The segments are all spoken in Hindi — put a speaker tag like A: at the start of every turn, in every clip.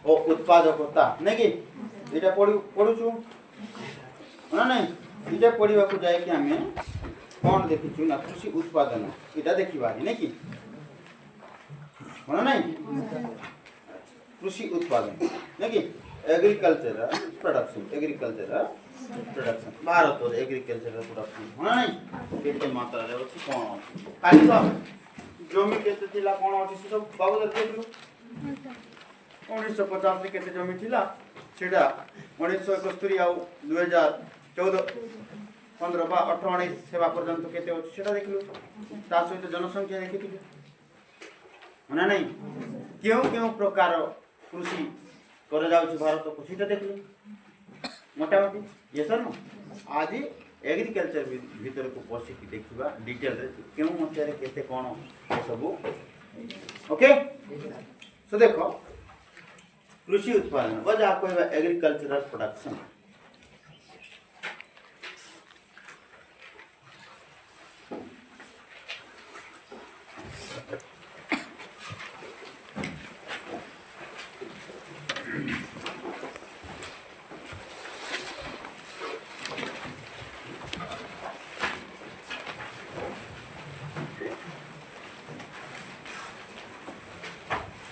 A: ଓ ଉତ୍ପାଦକତା ନାଇଁ କି ଏଇଟା ପଢୁଛୁ ନା ନାଇଁ ଏଇଟା ପଢିବାକୁ ଯାଇକି ଆମେ କ'ଣ ଦେଖିଛୁ ନା କୃଷି ଉତ୍ପାଦନ ଏଇଟା ଦେଖିବା ନାଇଁ କି ହଁ ନାଇଁ कृषि उत्पादन नाकि एग्रीकल्चर भारत एग्रीकल्चर प्रोडक्शन हाँ नहीं केते मात्रा रे अछि कोन खाली तो जमी केते थिला कोन अछि से सब बाबू देखलु 1950 रे केते जमी थिला सेटा 1971 आ 2014 15 बा 18 19 सेवा पर्यंत केते अछि सेटा देखलु ता सहित जनसंख्या देखिथिलु ना नहीं क्यों क्यों प्रकार कृषि कर जाउछि भारत को सीटा देखलु मोटामोटी ये सर ना आज एग्रीकल्चर भीतर को पसी की देखिबा डिटेल रे क्यों मचारे केते कोन ए सब ओके सो देखो कृषि उत्पादन बजा कहबा एग्रीकल्चरल प्रोडक्शन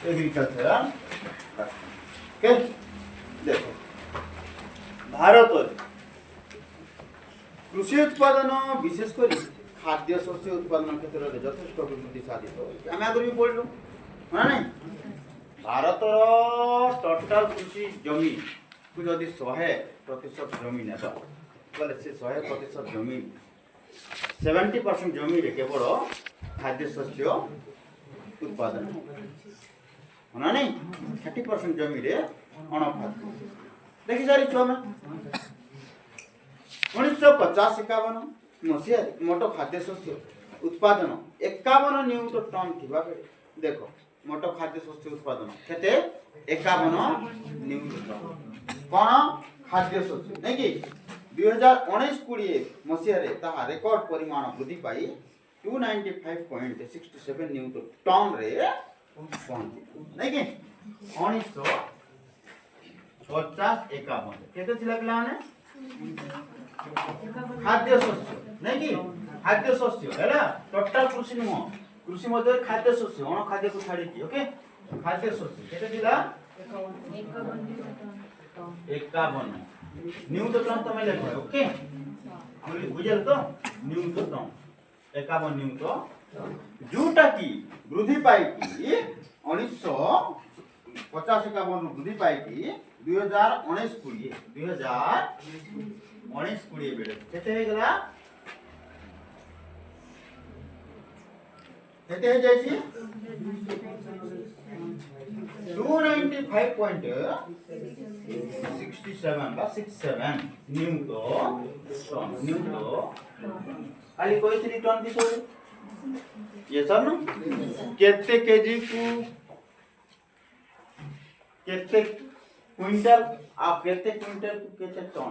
A: एग्रीकल्चर के देखो भारत कृषि उत्पादन विशेषकर खाद्य शस्य उत्पादन क्षेत्र में यथेष्ट अभिवृद्धि साधित आम आगे भी पढ़लु हाँ नहीं भारत टोटाल कृषि जमी को जदि 100% जमी ने बोले से 100% जमी 70% जमी रे केवल खाद्य शस्य उत्पादन होना नहीं 30% जमी रे अणखाद्य देखी सारी छुआ में 1950-51 मसीहा मोट खाद्य शस्य उत्पादन 51 न्यूट टन थिबा बेले देखो मोट खाद्य शस्य उत्पादन केते 51 न्यूट टन कोन खाद्य शस्य नहीं कि 2019-20 मसीहा रे ताहा रेकॉर्ड परिमाण वृद्धि पाई 295.67 न्यूट टन रे पहुंची नहीं कि 1950-51 केते थिला पिला ने खाद्य शस्य नहीं कि खाद्य शस्य हैला टोटल कृषि नुह कृषि मध्य खाद्य शस्य अण खाद्य को छाड़ी की ओके खाद्य शस्य केते थिला 51 न्यूट टन तमे लेखो ओके हम बुझल तो न्यूट टन 51 न्यूट जोटा की वृद्धि पाई की 1950-51 वृद्धि पाई की 2019-20 बेले केते हे गला केते हे जाई छी 295.67 बा 67 न्यूट खाली कोई 3 टन दिसो ये सर ना केते केजी को केते क्विंटल आप केते क्विंटल को केते टन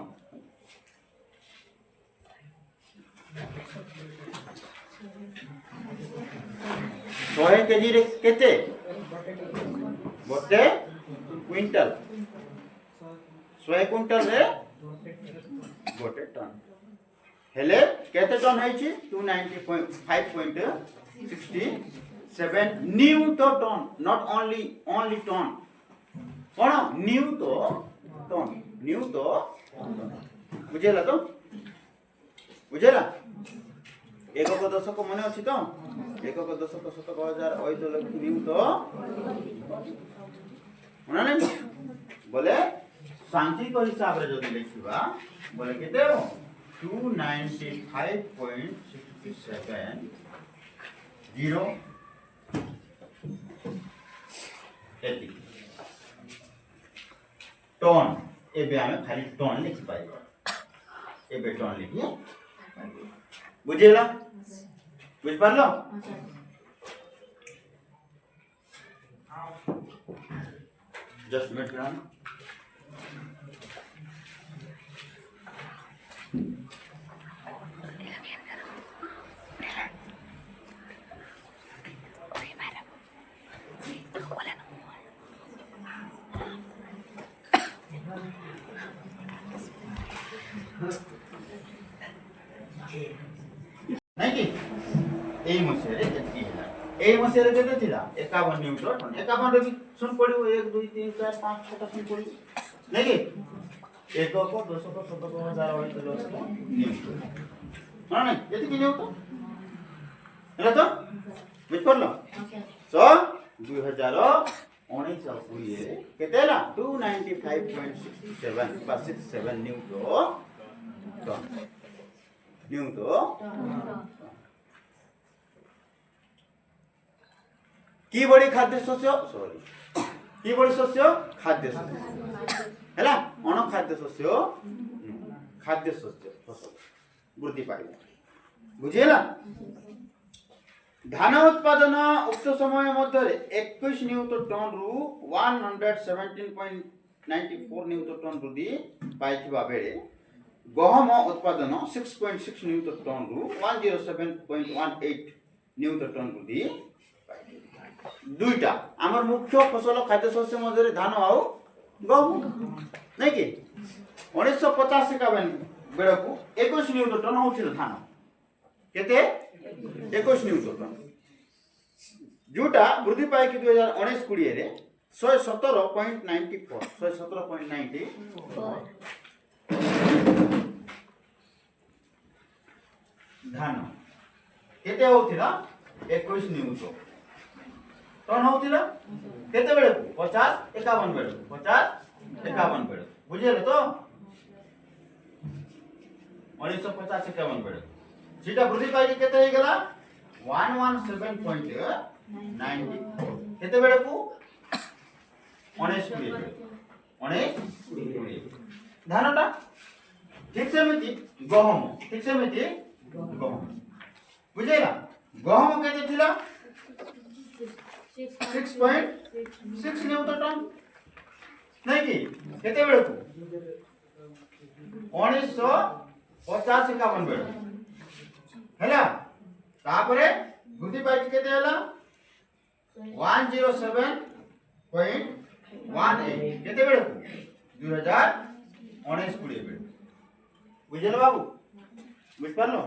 A: 100 केजी रे केते गोटे क्विंटल 100 क्विंटल रे गोटे टन हेले केते टन है छी 295.67 न्यूट टन नॉट ओनली टन कोन न्यूट टन बुझेला तो बुझेला एकक दशक मने अछि तो एकक दशक शतक हजार ओइ तो लक्ष न्यूट मने नहीं बोले सांख्यिक हिसाब रे जदि लिखिबा बोले केते हो 295.67 0 एति टन एबे हमें खाली टन लिखि पाइबा एबे टन लिखिए बुझेला बुझ पारलो जस्ट मिनट ग्राम नहीं कि এই মସିହାରେ ଏତିକି ହେଲା এই ମସିହାରେ କେତେ ଥିଲା 51 ନ୍ୟୁଟନ 51 ରେ ବି ଶୁଣ ପଡିବ 1 2 3 4 5 6 ଶୁଣ ପଡିବ नहीं कि एकक दशक शतक हजार न्यूटन हाँ नहीं ଏତିକି ନ୍ୟୁଟନ ହେଲା ତ ବୁଝି ପାରିଲ ସो 2019 ଆଉ 20 କେତେ ହେଲା 295.67 বা 67 न्यूटन কি বড়ি খাদ্য শস্য সরি কি বড়ি শস্য খাদ্য শস্য হেলা অন খাদ্য শস্য ফসল বৃদ্ধি পাইলা বুঝিলা ধান উৎপাদন উক্ত সময় মধ্যে 21 নিউটন রু 117.94 নিউটন বৃদ্ধি পাইଥିବା বেলে গহম উৎপাদন 6.6 নিউটন রু 107.18 নিউটন বৃদ্ধি দুইটা আমার মুখ্য ফসল খাদ্য শস্য মধ্যে ধান আও গহম নাই কি 1950-51 বেড়াকু 21 নিউটন হউছিল ধান কেতে 21 নিউটন जोटा वृद्धि पाई कि 2019-20 रे 117.94 धान केते होतिला 21 न्यूटन टन होतिला केते बेले 50 51 बेले 50 51 बेले बुझिले तो 1950 51 बेले सीटा वृद्धि पाई कि केते हे गेला 117.90 केते बेले को 19 धानटा ठीक से मिति गहम ठीक से मिति गहम बुझेला गहम केते थिला 6.6 न्यूटन नहीं कि केते बेले को 1950 51 बेले हैला तापरे वृद्धि पाई केते होला 107.18 केते बेले को 2019-20 बेले बुझल बाबू बुझ पारलो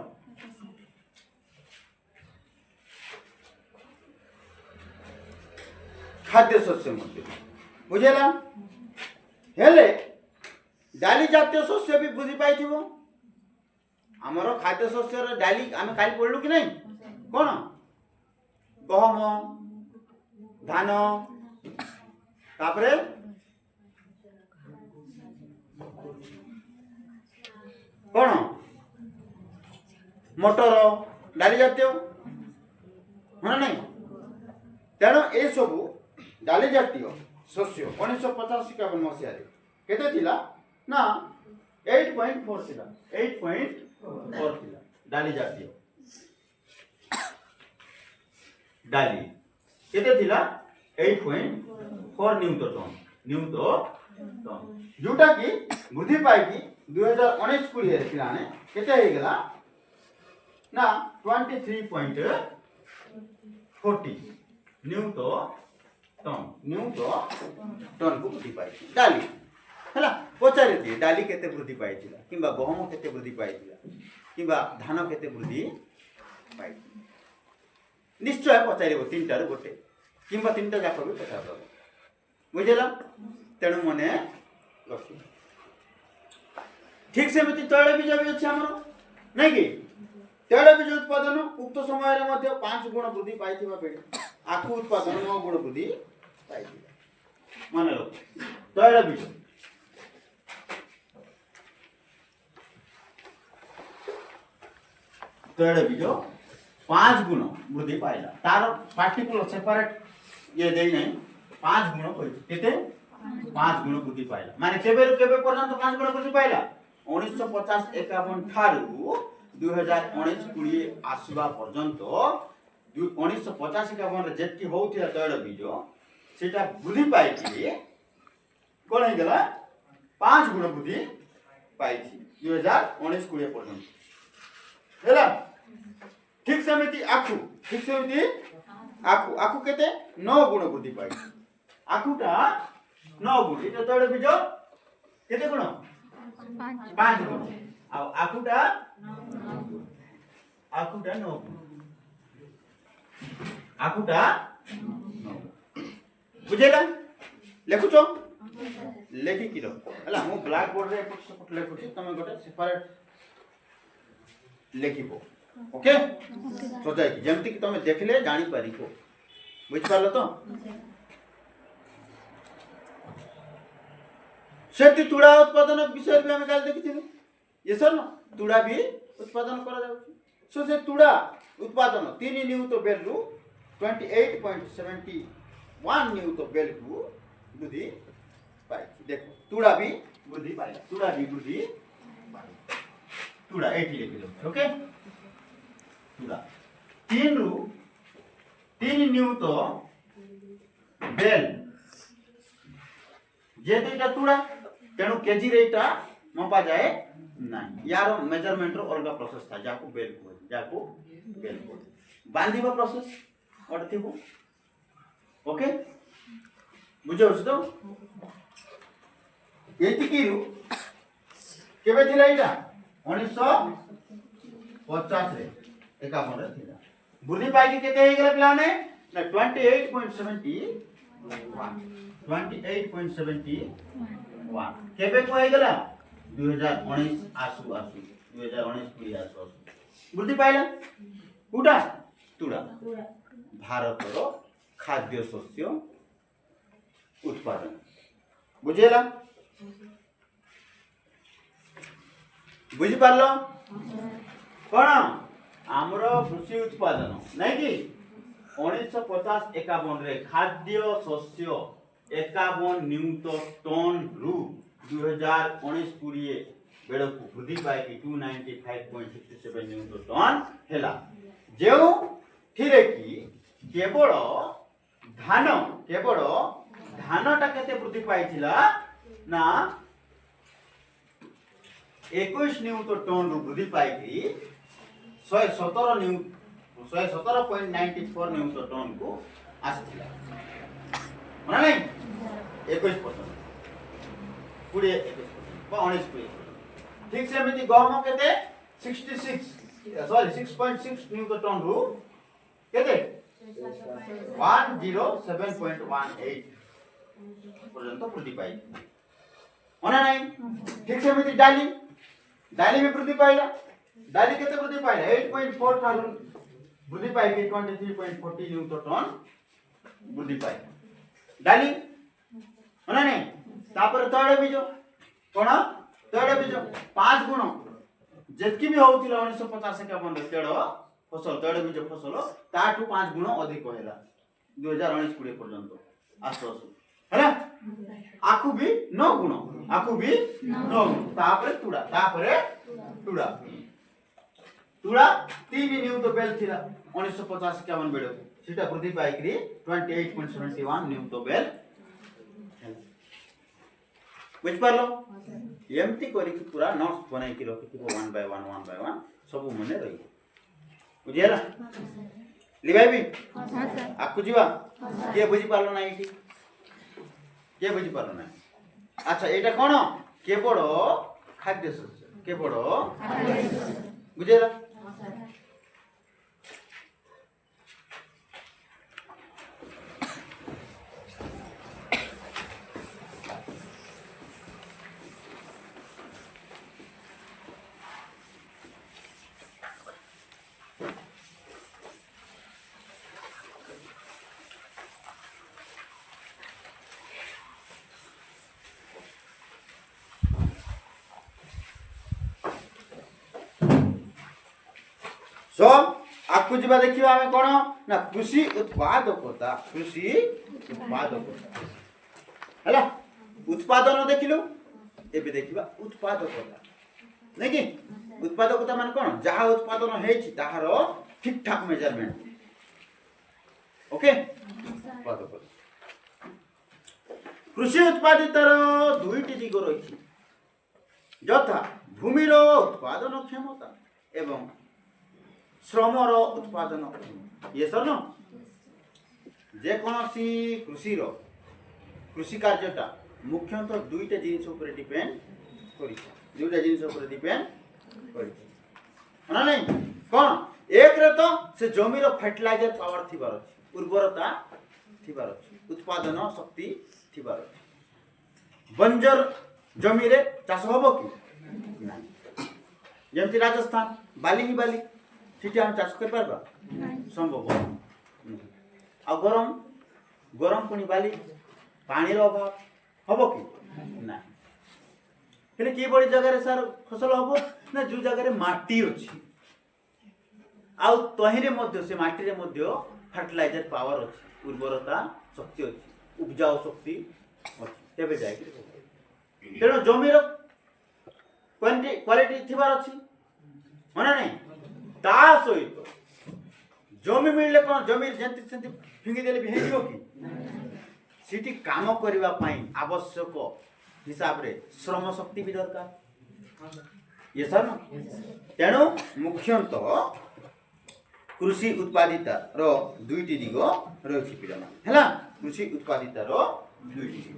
A: खाद्य शस्य मध्य बुझेला हेले डाली जातीय शस्य भी बुझी पाइथिबो हमरो खाद्य शस्य रे डाली आमे काल पढलु कि नहीं कोन गहम धान तापरे कोन मटर डाली जातीय हाँ नहीं तेणु ए सबू डाली जातीय शस्य 1950-51 मसीह केते थिला ना 8.4 थिला 8.4 थिला डाली जातीय डाली केते थिला 8.4 न्यूटन जोटा कि वृद्धि पाई कि 2019-20 थिला ने केते हे गेला ना 23.40 न्यूटन को वृद्धि पाई डाली हैला पचारे दिए डाली केते वृद्धि पाई थिला किबा गहम केते वृद्धि पाई थिला किबा धान केते वृद्धि पाई निश्चय पचारिबो तीनटा रे गोटे किबा तीनटा जाक भी पचारबो बुझेला तेणु मने रखी ठीक से मिति तैल बीज भी अछि हमरो नै कि तैल बीज उत्पादन उक्त समय रे मध्ये 5 गुण वृद्धि पाइथिबा बेले आखु उत्पादन 9 गुण वृद्धि पाइथिबा माने लो तैल बीज तैल बीज 5 गुण वृद्धि पाइला तार पार्टिकुलर सेपरेट ये देई नै 5 गुण होई केते 5 गुण वृद्धि पाइला माने केबे पर्यंत 5 गुण वृद्धि पाइला 1950-51 ठारू 2019-20 आसवा पर्यंत 1950-51 रे जेतकी होउथिला तैल बीज सेटा वृद्धि पाई कि कोन हे गेला 5 गुण वृद्धि पाई 2019-20 पर्यंत हैला ठीक समिति आखु ठीक समिति आखु केते 9 गुण वृद्धि पाई आखुटा 9 गुण इटा तैल बीज केते गुण 5 गुण आ आकुटा 9 गुण आकुटा 9 बुझेला लेखुछो लेखि किलो हला मु ब्लैक बोर्ड रे एपट सेपट लेखुछि तमे गोटे सेपरेट लेखिबो ओके सोचाई कि जेमति कि तमे देखले जानि पारिबो बुझ पारलो तो सेति तुड़ा उत्पादन विषय भी हमें काल देखिथिलु ये सर न तुड़ा भी उत्पादन करा जाउछि सो से तुड़ा उत्पादन 3 नियुत बेल रु 28.71 नियुत बेल को वृद्धि पाई देखो तुड़ा भी वृद्धि पाई तुड़ा भी वृद्धि पाई तुड़ा 80 किलो ओके तुड़ा 3 नियुत बेल जेतेटा तुड़ा तेणु केजी रेटा मपा जाए नहीं यार मेजरमेंट रो अलग प्रोसेस था जाको बेल को बांधिबो प्रोसेस और थिबो ओके बुझो तो एतिकिरु केबे थिला इटा 1950 रे 51 रे थिला वृद्धि पाई के केते हे गेला पिलाने ना 28.71 केबे को हे गेला 2019 आसु 2019 पूरी आसु वृद्धि पाइला उडा तुडा भारत रो खाद्य शस्य उत्पादन बुझेला बुझी पारलो कोन हमरो कृषि उत्पादन नै कि 1950-51 रे खाद्य शस्य 51 नियुत टन रु 2019-20 बेड़ को वृद्धि पाई 295.67 नियुत टन हेला जेउ थिरे कि केवल धानटा केते वृद्धि पाइथिला ना 21 नियुत टन रु वृद्धि पाई 117.94 नियुत टन को आस्थिला माने नहीं 21% पूरे 21% बा 19 ठीक से मिति गहम केते 6.6 नियुत टन रु केते 107.18 पर्यंत वृद्धि पाई माने नहीं ठीक से मिति डाली में वृद्धि पाइला डाली केते वृद्धि पाइला 8.4 टन वृद्धि पाई 23.40 नियुत टन वृद्धि पाई डाली माने नहीं तापर तळे बीजो कोन तळे बीजो 5 गुण जेतकी भी होउतिला 1950-51 रे तेड़ फसल तळे बीजो फसल ताठू 5 गुण अधिक होला 2019-20 पर्यंत आसु हैला आखु भी 9 गुण तापर तुड़ा तुड़ा 3 नियुत बेल थिला 1950-51 बेड़ सीटा वृद्धि पाई 28.71 नियुत बेल बुझ पारलो एमती करी पूरा नोट्स बनाई कि रखिथिबो 1 by 1 सब मने रही बुझियला लिबाई भी हां सर आकु जीवा के बुझी पारलो ना इठी के बुझी पारलो ना अच्छा एटा कोन केवल खाद्य शस्य केवल बुझियला सो आपको जीवा देखिबा हमें कोन ना कृषि उत्पादकता हला उत्पादन देखिलो एबे देखिबा उत्पादकता नै कि उत्पादकता मान कोन जहा उत्पादन हेछि ताहार ठीक ठाक मेजरमेंट ओके उत्पादकता कृषि उत्पादितर दुईटी दिग रही यथा भूमिर उत्पादन क्षमता एवं श्रमर उत्पादन ये सर न जे कोनसी कृषि कार्यटा मुख्यतः दुईटा जिनिस ऊपर डिपेंड करिছে दुईटा जिनिस ऊपर डिपेंड करिছে ना नहीं कौन एक रे तो से जमी रो फर्टिलाइजर पावर थिबार अछि उर्वरता थिबार अछि उत्पादन शक्ति थिबार अछि बंजर जमी रे चाष होबो कि नहीं जेमति राजस्थान बाली ही बाली सिटी हम चाष कर परबा संभव आ गरम गरम पुनी बाली पानी रो अभाव हबो कि ना हेले की बड़ी जगह रे सर फसल हबो ना जो जगह रे माटी अछि आउ तहिरे मध्य से माटी रे मध्य फर्टिलाइजर पावर अछि उर्वरता शक्ति अछि उपजाऊ शक्ति अछि तेबे जाय कि तेनो जमी रो क्वालिटी थिबार अछि माने नहीं ता सहित जमी मिलले कोन जमी जेंति सेंति फिंगी देले भी हेजिबो कि सिटी काम करबा पई आवश्यक हिसाब रे श्रम शक्ति भी दरकार ये सर ना तेणु मुख्यतः कृषि उत्पादिता रो दुईटी दिग रही पिलामा हैला कृषि उत्पादिता रो दुईटी दिग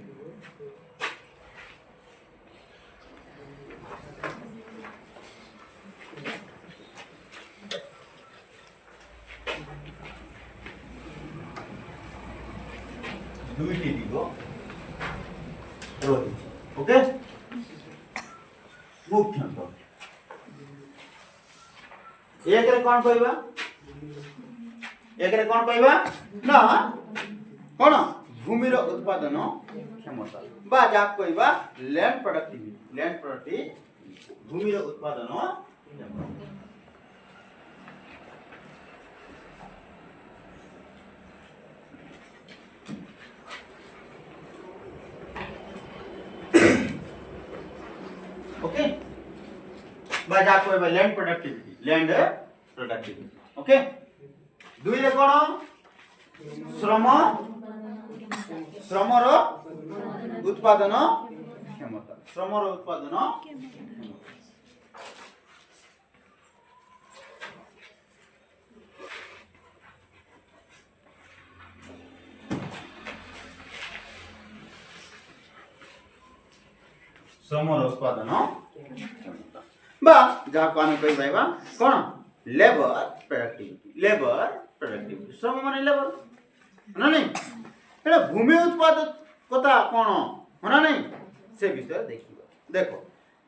A: दुईटी दिग रही ओके मुख्यतः एक रे कोन कहबा एक रे कोन कहबा ना कोन भूमि रो उत्पादन क्षमता बा जा कहबा लैंड प्रोडक्टिविटी भूमि रो उत्पादन क्षमता ओके बा जा कहबा लैंड प्रोडक्टिविटी ओके दुई रे कोन श्रम रो उत्पादन क्षमता श्रम रो उत्पादन क्षमता बा जा को हम कहि पाइबा कोन लेबर प्रोडक्टिविटी श्रम माने लेबर ना नहीं एटा भूमि उत्पादकता कोन होना नहीं से विषय देखिबा देखो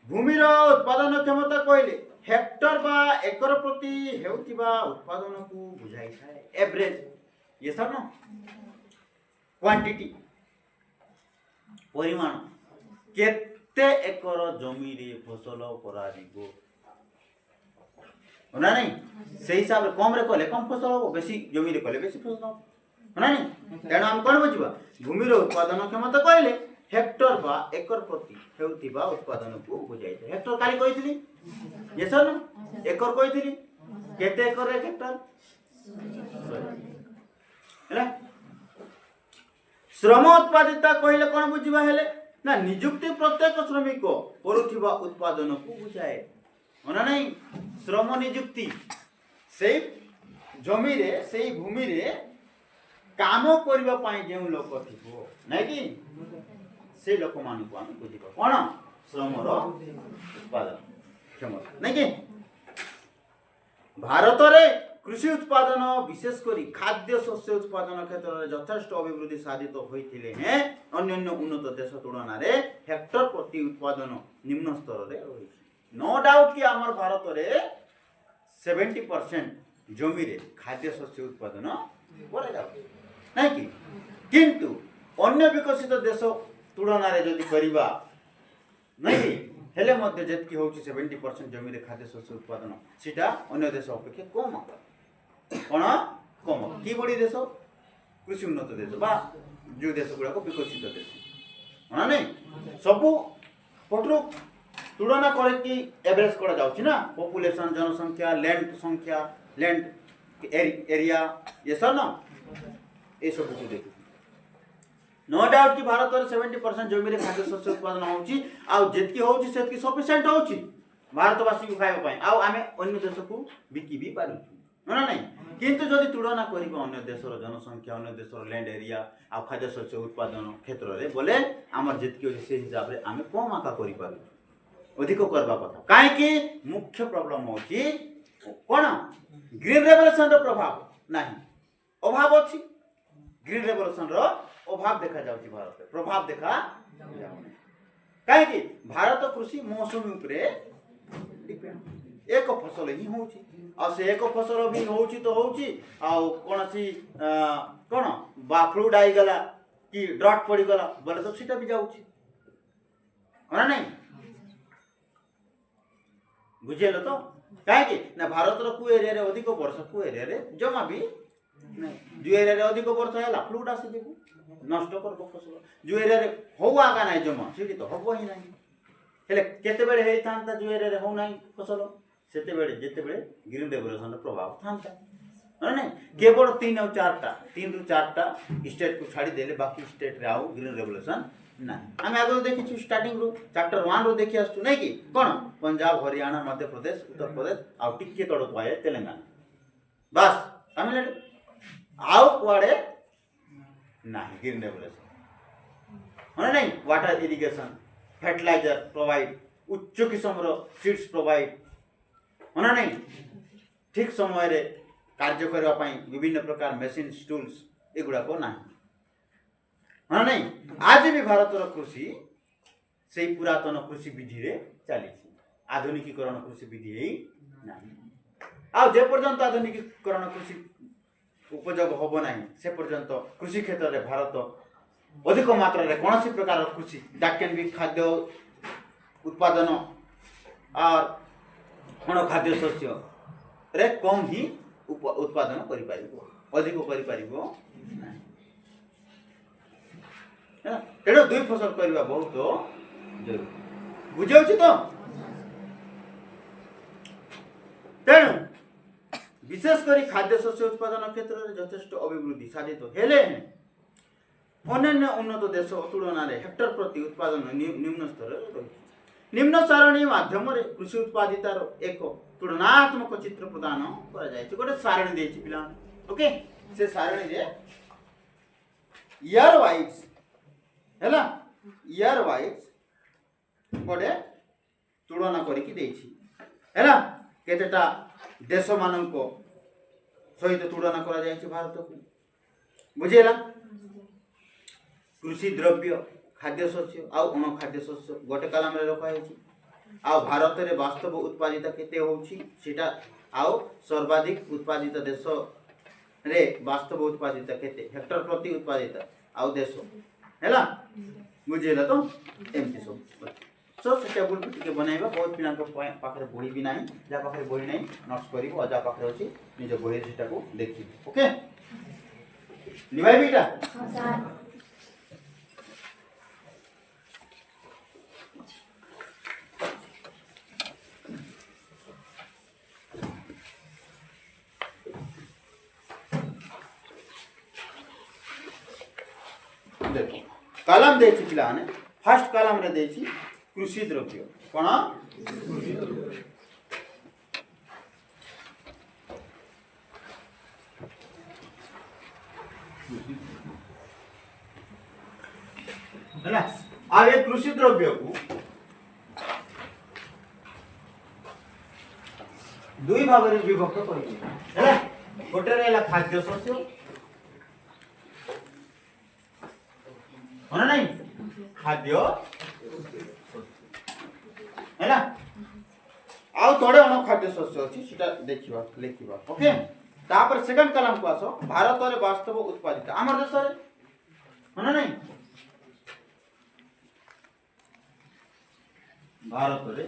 A: भूमि रो उत्पादन क्षमता कहले हेक्टर बा एकर प्रति हेउतिबा उत्पादन को बुझाई थाए एवरेज ये सब ना क्वांटिटी परिमाण केते एकर जमी रे फसल करा दिबो होना नहीं से हिसाब रे कम रे कले कम फसल हो बेसी जमी रे कले बेसी फसल हो होना नहीं तेणु हम कोन बुझिबा भूमि रो उत्पादन क्षमता कहले हेक्टर बा एकर प्रति हेउतिबा उत्पादन को बुझाई छै हेक्टर काली कहितली ये सर ना एकर कहितली केते एकर रे हेक्टर हैला श्रम उत्पादिता कहले कोन बुझिबा हेले ना नियुक्ति प्रत्येक श्रमिक करुथिबा उत्पादन को बुझाए होना नहीं श्रम नियुक्ति से जमी रे से भूमि रे काम करबा पई जे लोक थिबो नै कि से लोक मान को हम बुझिबा कोन श्रम रो उत्पादन क्षमता नै कि भारत रे कृषि उत्पादन विशेष करी खाद्य शस्य उत्पादन क्षेत्र में यथेष्ट अभिवृद्धि साधित होइथिले हैं अन्य उन्नत देश तुलना रे हेक्टर प्रति उत्पादन निम्न स्तर रे होइछि नो डाउट कि हमर भारत रे 70% जमी रे खाद्य शस्य उत्पादन करा जाउ नै कि किंतु अन्य विकसित देश तुलना रे जदि करिबा नै हेले मध्ये जेतकी होउछि 70% जमी रे खाद्य शस्य उत्पादन सिटा अन्य देश अपेक्षा कम कोन कम की बड़ी देश कृषि उन्नत देश बा जो देश गुड़ा को विकसित देश होना नहीं सब पटरो तुलना करे कि एवरेज करा जाउछि ना पॉपुलेशन जनसंख्या लैंड एरिया ये सब ना ए सब को देखि नो डाउट कि भारत रे 70% जमी रे खाद्य शस्य उत्पादन होउछि आ जेतकी होउछि सेतकी सफिशिएंट होउछि भारतवासी को खाइबा पई आ आमे अन्य देश को बिकी भी पारु ना नहीं किंतु जदि तुलना करिबा अन्य देशर जनसंख्या अन्य देशर लैंड एरिया आ खाद्य शस्य उत्पादन क्षेत्र रे बोले हमर जितकी होची से हिसाब रे आमे कम आका करि पारू अधिक करबा कथा काहे कि मुख्य प्रॉब्लम होची कोन ग्रीन रेवोल्यूशन रो प्रभाव नाही अभाव अछि ग्रीन रेवोल्यूशन रो अभाव देखा जाउची भारत रे प्रभाव देखा जाउनी काहे कि भारत कृषि मौसम उपरे डिपेंड एक फसल ही होची आ से एक फसल भी होची तो होची आ कोनसी कोन बा फ्लूड आई गला कि ड्रॉट पड़ी गला बोले तो सीटा भी जाउची ना नहीं बुझेलो तो काहे कि ना भारत रो कु एरिया रे अधिक वर्षा कु एरिया रे जमा भी नहीं जो एरिया रे अधिक वर्षा हैला फ्लूड आसी जेबू नष्ट करबो फसल जो एरिया रे होवा का नाही जमा सीटी तो होबो ही नाही हेले केते बेले हेई थांता जो एरिया रे हो नाही फसल सेते बेले जेते बेले ग्रीन रेवोल्यूशन रो प्रभाव थांता नहीं केवल 3 और 4टा 3 रु 4टा स्टेट को छाड़ी देले बाकी स्टेट रे आउ ग्रीन रेवोल्यूशन नहीं आम आगे देखी स्टार्टिंग रु चैप्टर 1 रु देखि आसु नहीं कि कोन पंजाब हरियाणा मध्य प्रदेश उत्तर प्रदेश आउ टिके तड़ पाए तेलंगाना बस तमिलनाडु आउ कुआडे नहीं ग्रीन रेवोल्यूशन माने नहीं वाटर इरिगेशन फर्टिलाइजर प्रोवाइड उच्च किस्म रो सीड्स प्रोवाइड माने नहीं ठीक समय रे कार्य करबा पई विभिन्न प्रकार मशीन टूल्स एगुडा को नहीं हाँ नहीं आज भी भारत कृषि से पुरातन कृषि विधि रे चली आधुनिकीकरण कृषि विधि नहीं आ जे पर्यंत आधुनिकीकरण कृषि उपयोग होब नहीं से पर्यंत कृषि क्षेत्र रे भारत अधिक मात्रा रे कौन प्रकार कृषि दैट कैन बी खाद्य उत्पादन और कौन खाद्य शस्य रे कम ही उत्पादन करि पारिबो अधिक करि पारिबो तेणु दुई फसल करवा बहुत जरूरी बुझे तो तेणु विशेषकर खाद्य शस्य उत्पादन क्षेत्र में यथेष्ट अभिवृद्धि साधित हेले अन्य उन्नत देश तुलन में हेक्टर प्रति उत्पादन निम्न स्तर रही निम्न सारणी माध्यम कृषि उत्पादितार एक तुलनात्मक चित्र प्रदान गोटे सारणी देछि पिला ओके से सारणी रे ईयर वाइज हैला ईयर वाइज गोटे तुलना करिकी देछि हैला केतेटा देश मानक सहित तुलना करा जायछि भारत को बुझेला कृषि द्रव्य खाद्य शस्य आ अण खाद्य शस्य गोटे कलम रे रखा है आ भारत रे वास्तव उत्पादित केते होछि सेटा आ सर्वाधिक उत्पादित देश रे वास्तव उत्पादित केते हेक्टर प्रति उत्पादित आ देश हैला बुझेला तो एमती सब सो से टेबल भी टिके बनाइबा बहुत पिना को पाखरे बही भी नाही जा पाखरे बही नाही नोट्स करिवो आ जा पाखरे अछि निज बही सेटा को देखि ओके निभाई बेटा हां सर देखो कलम देछि पिलाने फर्स्ट कलम रे देछि कृषि द्रव्य कोन कृषि द्रव्य हैला आ ये कृषि द्रव्य को दुई भाग रे विभक्त करि हैला गोटे रेला खाद्य शस्य होना नहीं खाद्य है ना आउ थोड़े अण खाद्य शस्य अछि सेटा देखिबा लेखिबा ओके तापर सेकंड कलम को आसो भारत रे वास्तव उत्पादित हमर देश रे होना नहीं भारत रे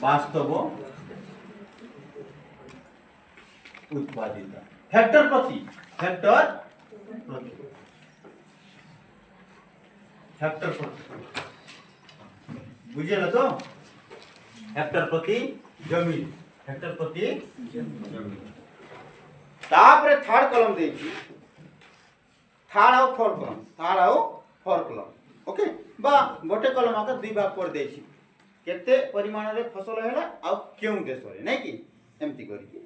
A: वास्तव उत्पादित हेक्टर प्रति हेक्टर प्रति बुझेला तो हेक्टर प्रति जमीन हेक्टर प्रति जमीन तापर थर्ड कलम देछि थर्ड आउ फोर्थ कलम ओके बा गोटे कलम आका दुई भाग कर देछि केते परिमाण रे फसल हैला आ केउ देश रे नै कि एमती करिकी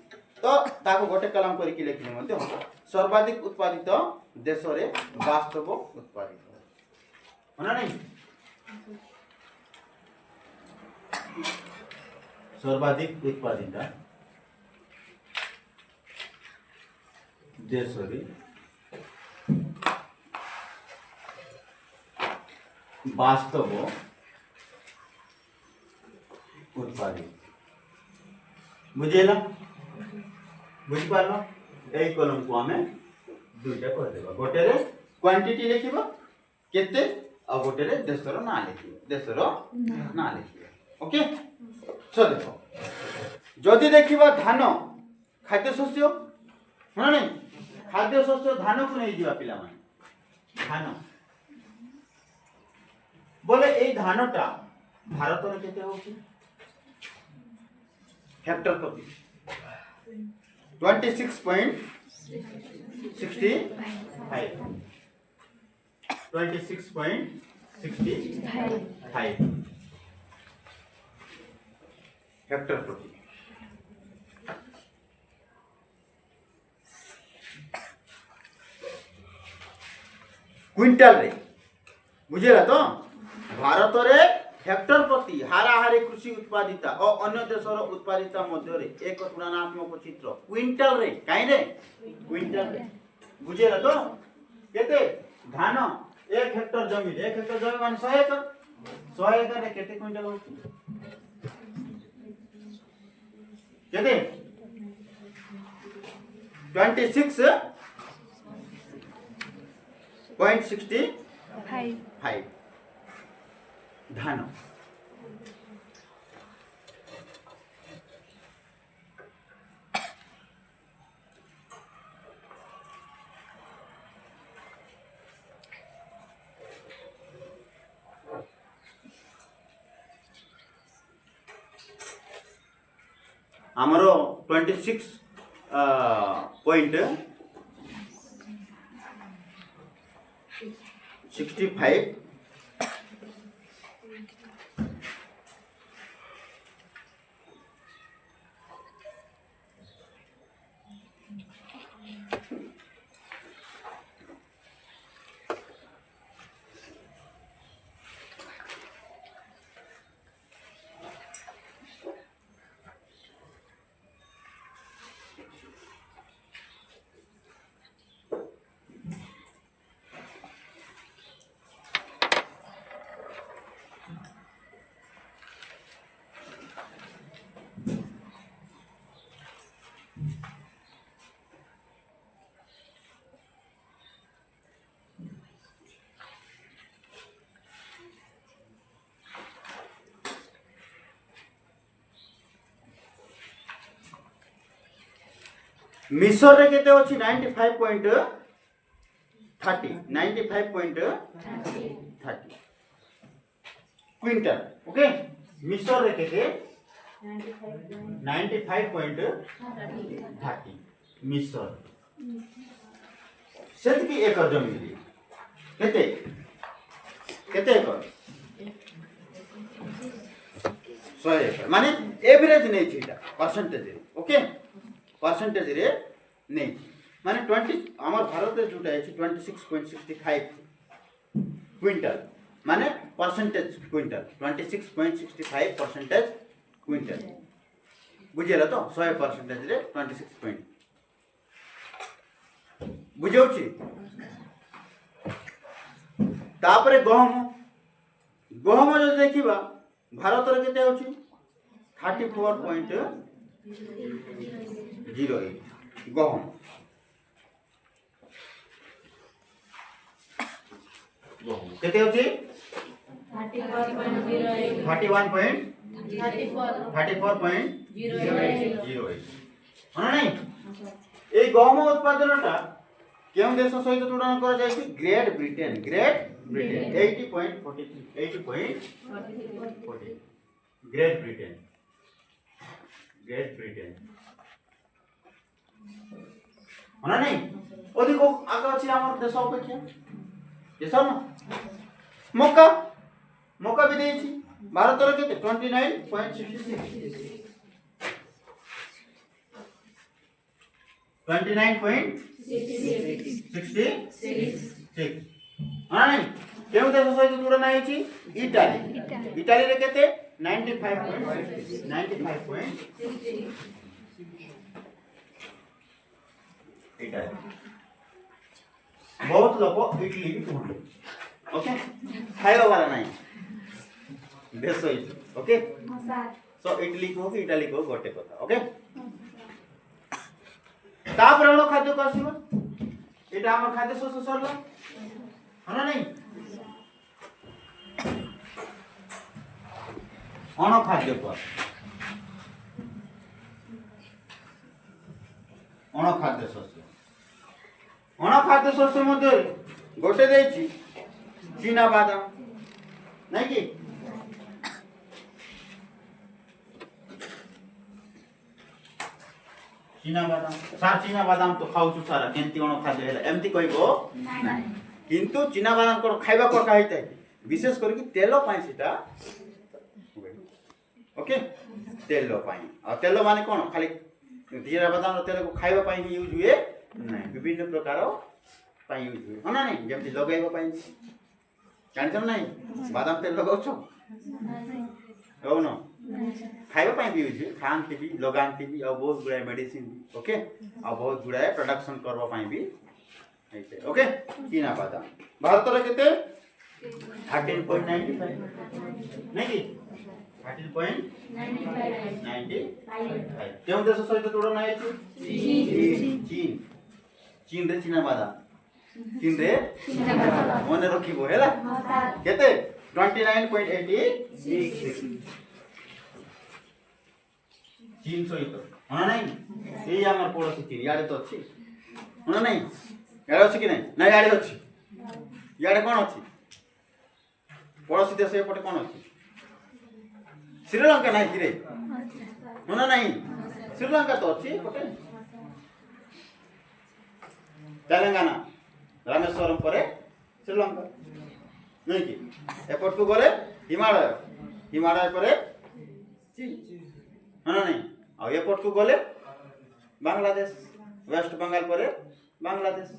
A: तो ताको गोटे कलम करिकी लेखिले मध्ये हो सर्वाधिक उत्पादित देश रे वास्तव उत्पादित होना नहीं सर्वाधिक उत्पादित देश रे वास्तव उत्पादित बुझेला बुझ पारलो एई कलम को हमें दुईटा कर देबा गोटे रे क्वांटिटी लिखिबा केते आ गोटे रे देशर ना लिखिबा देशर ना लिखिबा ओके सो देखो जदि देखिबा धान खाद्य शस्य ना नहीं खाद्य शस्य धान को नहीं दिबा पिला माने धान बोले एई धानटा भारत रे केते होची हेक्टर प्रति 26.65 हेक्टर प्रति क्विंटल रे बुझेला तो भारत रे हेक्टर प्रति हाराहारी कृषि उत्पादिता और अन्य देशर उत्पादिता मध्य रे एक तुलनात्मक चित्र क्विंटल रे काई रे क्विंटल रे बुझेला तो केते धान 1 हेक्टर जमीन 1 हेक्टर जमीन माने 100 एकड़ रे केते क्विंटल होची केते 26.65 धान आमर 26.65 मिसर रे केते अछि 95.30 क्विंटल ओके मिसर रे केते 95.30 मिसर सेत की एकड़ जमीन केते केते एकड़ 100 एकड़ माने एवरेज नै छिटा परसेंटेज ओके परसेंटेज रे नहीं माने 20 हमर भारत रे जोटा है 26.65 क्विंटल माने परसेंटेज क्विंटल 26.65 परसेंटेज क्विंटल बुझेला तो 100% रे 26 पॉइंट बुझौछि तापरे गहम गहम जो देखिबा भारत रे केते होछि 34.08 गहम केते होछि 34.08 हां नहीं ए गहम उत्पादनटा केउ देश सहित तुलना करा जायछि ग्रेट ब्रिटेन 80.43 ग्रेट ब्रिटेन हां नहीं अधिक आगे अछि हमर देश अपेक्षा देश न मक्का मक्का भी देछि भारत रे केते 29.66 29.66 हाँ नहीं केउ देश सहित तुलना हेची इटाली इटाली रे केते 95.90 इटाली बहुत लोग इटली भी कहते ओके खाଇବା वाला नहीं देश सहित ओके सो इटली को कि इटाली को गोटे कथा ओके तापर हम खाद्य को आसीबो एटा हमर खाद्य शोष सरला हना नहीं अण खाद्य को अण खाद्य शोष मध्य गोटे देछि चीना बादाम नहीं कि चीना बादाम तो खाऊ सारा केमती अण खाद्य है एमती कहबो किंतु चीना बादाम को खाइबा को कहिता विशेष करके तेल पाई सीटा ओके तेल पाई आ तेल माने कोन खाली जीरा बादाम रो तेल को खाइबा पाई यूज हुए नहीं विभिन्न प्रकार पाई यूज हुए हना नहीं जेमती लगाइबा पाई जानिछ नहीं बादाम तेल लगाउछो हो न खाइबा पाई भी यूज हुए खानती भी लगानती भी और बहुत गुड़ा मेडिसिन ओके और बहुत गुड़ा प्रोडक्शन करबा पाई भी ओके चीना बादाम भारत रे केते 13.95 नहीं कि 13.95 केउ देश सहित तुलना हेची चीन रे चीना बादाम चीन रे मने रखिबो हैला केते 29.86 चीन सहित होना नहीं ए हमर पड़ोसी चीन याडे तो अछि होना नहीं याडे अछि कि नहीं ना याडे अछि याडे कोन अछि पड़ोसी देश एपटे कोन अछि श्रीलंका नहीं कि रे होना नहीं श्रीलंका तो अछि एपटे तेलंगाना रामेश्वरम परे श्रीलंका नहीं कि एपट को गले हिमालय परे चीन होना नहीं आ एपट को गले बांग्लादेश वेस्ट बंगाल परे बांग्लादेश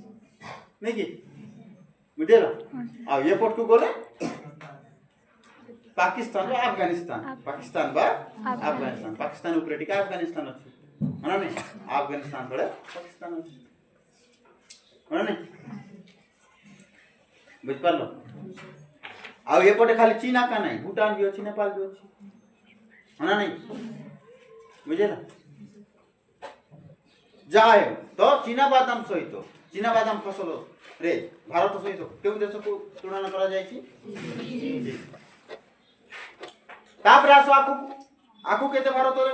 A: नहीं कि बुझेला आ एपट को गले पाकिस्तान बा अफगानिस्तान पाकिस्तान ऊपर टिका अफगानिस्तान अछि होना नहीं अफगानिस्तान परे पाकिस्तान अछि होना नहीं बुझ पालो आ एपटे खाली चीना का नहीं भूटान भी अछि नेपाल भी अछि होना नहीं बुझेला जाए तो चीना बादाम सहित चीना बादाम फसल रे भारत सहित केउ देश को तुलना करा जाय छी तापर आसो आकु केते भारत रे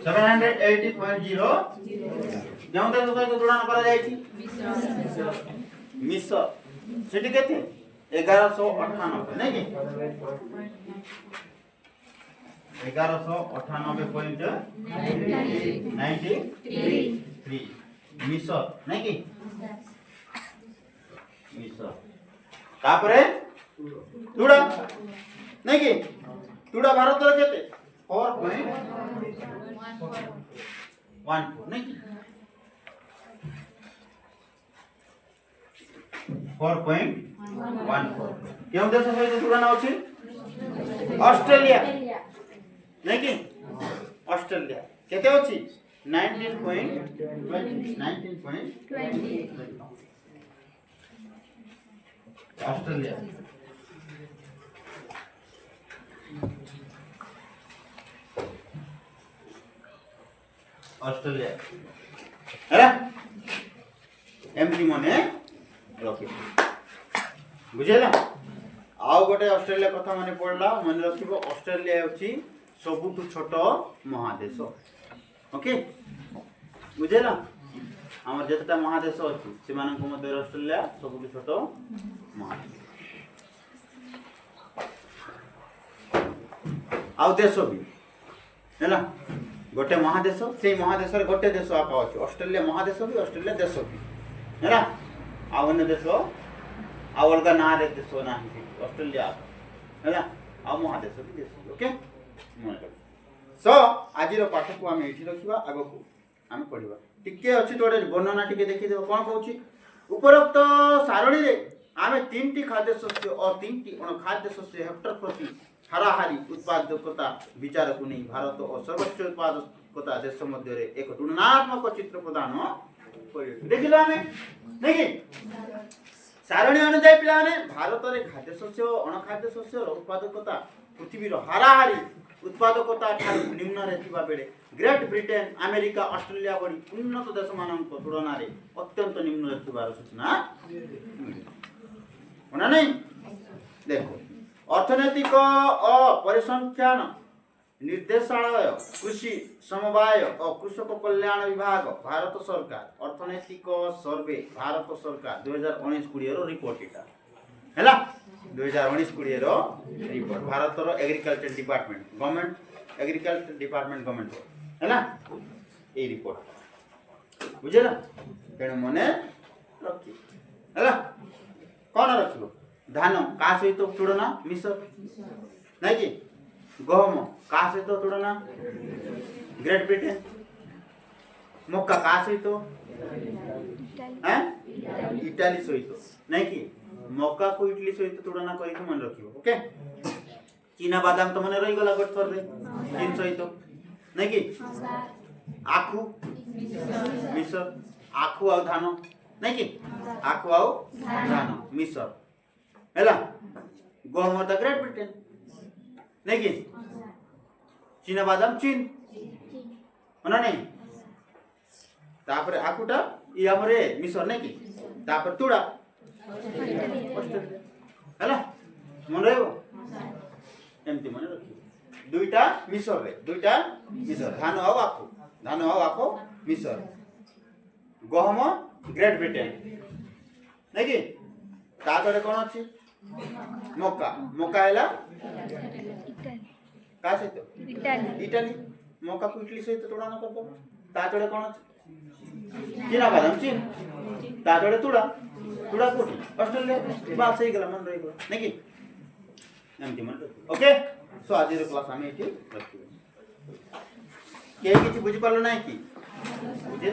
A: 780.0 ଯେଉଁ ଦେଶ ସହିତ ତୁଳନା କରାଯାଇଛି ମିଶ୍ର ସେଠି କେତେ 1198 ନାଇଁ କି 1198.93 ମିଶ୍ର ନାଇଁ କି ମିଶ୍ର ତାପରେ ତୁଡ଼ା ନାଇଁ କି ତୁଡ଼ା ଭାରତର କେତେ 4.14 नहीं 4.14 केउ देश सहित तुलना अछि ऑस्ट्रेलिया नहीं कि ऑस्ट्रेलिया केते अछि 19.20 ऑस्ट्रेलिया ऑस्ट्रेलिया है एमती मने रखी बुझेला आउ गोटे ऑस्ट्रेलिया कथा माने पड़ला मन रखिबो ऑस्ट्रेलिया होची सबुठु छोट महादेश ओके बुझेला हमर जतटा महादेश अछि से मानक मध्य ऑस्ट्रेलिया सबुठु छोट महादेश आउ देश भी हैला गोटे महादेश से महादेश रे गोटे देश आका अछि ऑस्ट्रेलिया महादेश भी ऑस्ट्रेलिया देश भी हैला आ अन्य देश आ अलगा ना रे देश ना ऑस्ट्रेलिया हैला आ महादेश भी देश ओके मन कर सो आज पाठ को आम ये रखा आग को आम पढ़ा टिके अच्छी थोड़े वर्णना टिके देखीदेव कौन कौन उपरोक्त सारणी रे आम 3टी खाद्य शस्य और 3टी अणखाद्य शस्य हेक्टर प्रति हाराहारी उत्पादकता विचार को नहीं भारत और सर्वोच्च उत्पादकता देश मध्य एक तुलनात्मक चित्र प्रदान देख लो आम नहीं सारणी अनुसार पे भारत में खाद्य शस्य अणखाद्य शस्य उत्पादकता पृथ्वी हाराहारी उत्पादकता निम्न रे बेले ग्रेट ब्रिटेन अमेरिका ऑस्ट्रेलिया बड़ी उन्नत देश मान तुलन में अत्यंत निम्न रे सूचना होना नहीं देखो अर्थनैतिक और परिसंख्यान निर्देशालय कृषि समवाय और कृषक कल्याण विभाग भारत सरकार अर्थनैतिक सर्वे भारत सरकार 2019-20 रिपोर्ट इटा हैला 2019-20 रिपोर्ट भारत रो agriculture department government agriculture department government हैला ए रिपोर्ट बुझेला तेणु मने रखी हैला कौन रखिबो धान का सहित तुलना मिश्र नहीं कि गहम का सहित तुलना ग्रेट ब्रिटेन मक्का का सहित हैं इटाली सहित नहीं कि मक्का को इटली सहित तुलना करके मन रखिबो ओके चीना बादाम तो मन रही गला गोट थर रे चीन सहित नहीं कि आखु मिश्र आखु आ धान नहीं कि आखु आ धान मिश्र हैला गहम तो ग्रेट ब्रिटेन नहीं कि चीना बादाम चीन होना नहीं तापर आखुटा ये हमरे मिश्र नहीं कि तापर तुड़ा ऑस्ट्रेलिया हैला मन रहबो एमती मन रखी दुईटा मिश्र रे दुईटा मिश्र धान आ आखु मिश्र गहम ग्रेट ब्रिटेन नहीं कि तापर कौन अछि मक्का मक्का हैला का सहित इटाली मक्का को इटली सहित तुलना कर दो ता चढ़े कौन अछि चीना बादाम चीन ता चढ़े तुड़ा कोठी ऑस्ट्रेलिया बात सही गला मन रही गला नहीं कि एमती मन ओके सो आज रो क्लास हम एठी रखिबो के किछि बुझि पालो नाही कि बुझे